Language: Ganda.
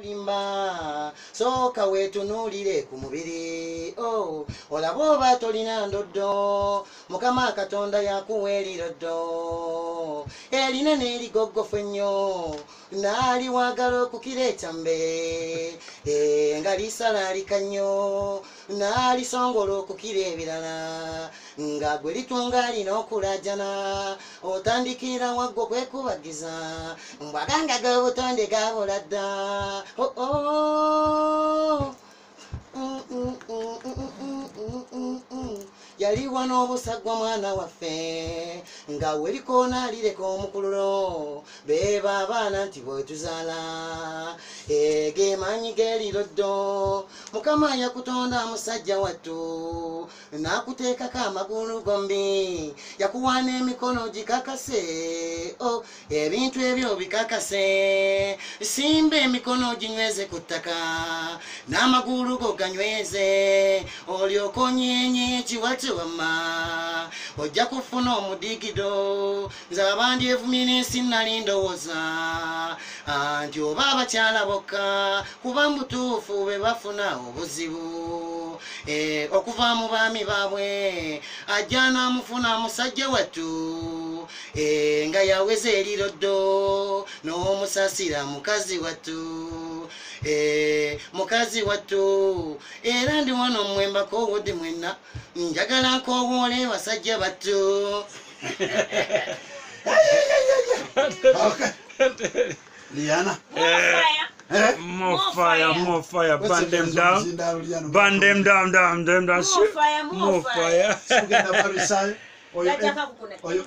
Limba soka wetunuulire ku mubiri olaba oba tolina ndoddo Mukama Katonda yakuwa eriroddo erinene erigoggofu ennyo naali waagala okukireeta mbe nga lisalaalika nnyo naalisongola okukira ebirala nga gwe litunga alina okulaajana otandikira waggo kwekubagiza mbwaganga g'obutonde gaabula dda yaliwo n'obusagwa mwana waffe nga welikoona alireka omukululo beeba abaana nti bwetuzaala gemanyi g'eriroddo Mukama yakutonda musajja wattu n'akuteekako amagulu gombi yakuwa n'emikono gikakase ebintu ebyo bikakase simba emikono ginyweze ku ttaka n'amagulu go ganyweze olyoka onyenye ekiwate wamma ojja kufuna omudigido nze abandi evumye n'ensi nali ndowooza nti oba abakyala bokka kuba mutuufu be bafuna obuzibu okuva mu baami baabwe ajja n'amufuna musajja wattu nga yaweza eriroddo n'omusasira mukazi wattu mukazi wattu era ndi wano mwembako owodde mwenna njagala nkowoole basajja battu Liana. More fire, burn them down. Burn them down. More fire. Oyo